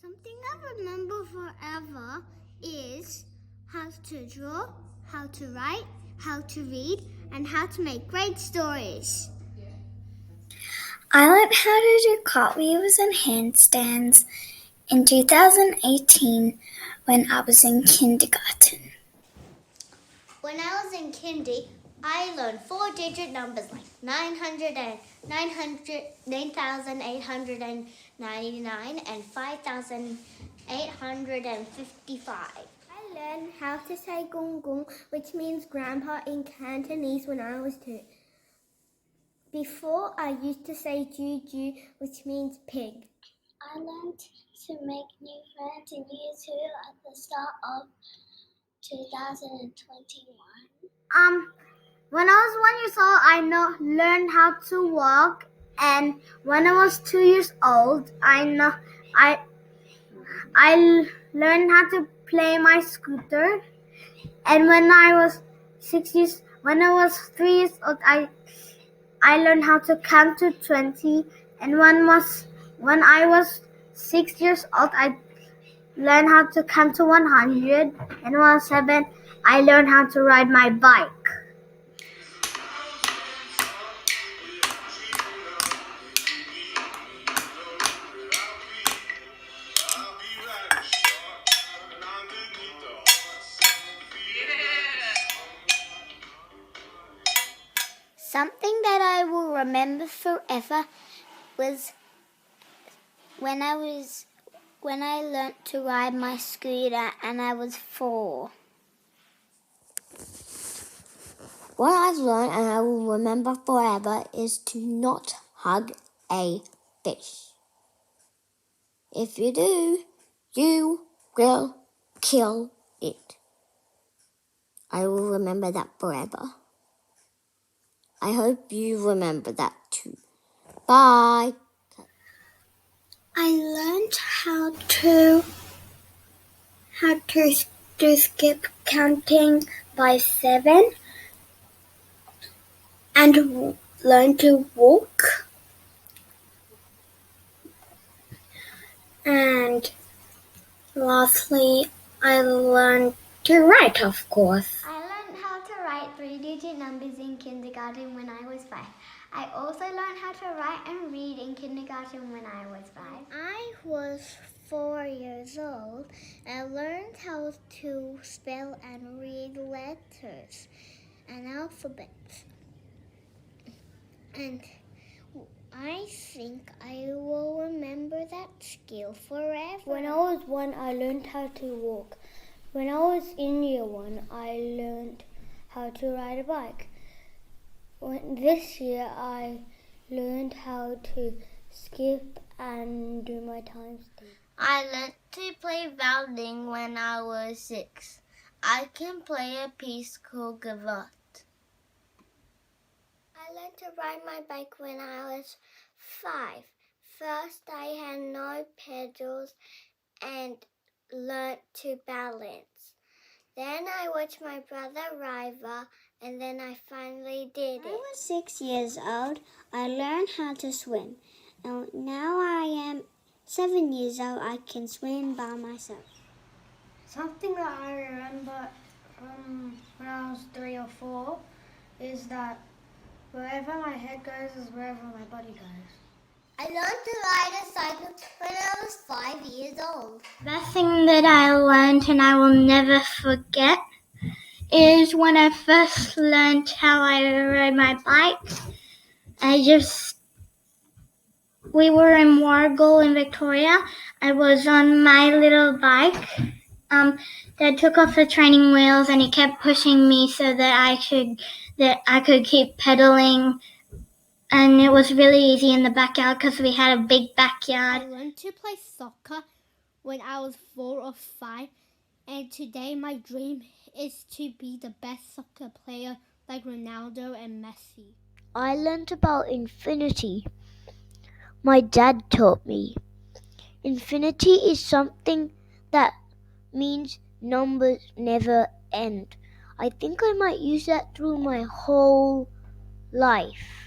Something I remember forever is how to draw, how to write, how to read, and how to make great stories. I learned how to do cartwheels and handstands in 2018 when I was in kindergarten. When I was in kindy, I learned 4-digit numbers like 9,899 and 5,855. I learned how to say gung gung, which means grandpa in Cantonese when I was 2. Before, I used to say juju, which means pig. I learned to make new friends in year 2 at the start of 2021. When I was 1 year old, I learned how to walk, and when I was 2 years old, I learned how to play my scooter. And when I was 3 years old, I learned how to count to 20. And when I was 6 years old, I learned how to count to 100. And when I was 7, I learned how to ride my bike. Something that I will remember forever was when I learnt to ride my scooter and I was 4. What I've learned and I will remember forever is to not hug a fish. If you do, you will kill it. I will remember that forever. I hope you remember that too. Bye. I learned how to skip counting by 7 and learn to walk. And lastly, I learned to write, of course. I learned how to write 3-digit numbers in kindergarten when I was 5. I also learned how to write and read in kindergarten when I was 5. I was 4 years old. I learned how to spell and read letters and alphabets. And I think I will remember that skill forever. When I was 1, I learned how to walk. When I was in year 1, I learned how to ride a bike. This year, I learned how to skip and do my times table. I learned to play violin when I was 6. I can play a piece called Gavotte. I learned to ride my bike when I was 5. First, I had no pedals and learned to balance. Then I watched my brother Riva, and then I finally did it. When I was 6 years old, I learned how to swim. And now I am 7 years old, I can swim by myself. Something that I remember from when I was 3 or 4 is that wherever my head goes is wherever my body goes. I learned to ride a cycle when I was 5 years old. The best thing that I learned and I will never forget is when I first learned how I ride my bike. We were in Warragul in Victoria. I was on my little bike. Dad took off the training wheels and he kept pushing me so that I could keep pedaling. And it was really easy in the backyard because we had a big backyard. I learned to play soccer when I was 4 or 5, and today my dream is to be the best soccer player like Ronaldo and Messi. I learned about infinity. My dad taught me. Infinity is something that means numbers never end. I think I might use that through my whole life.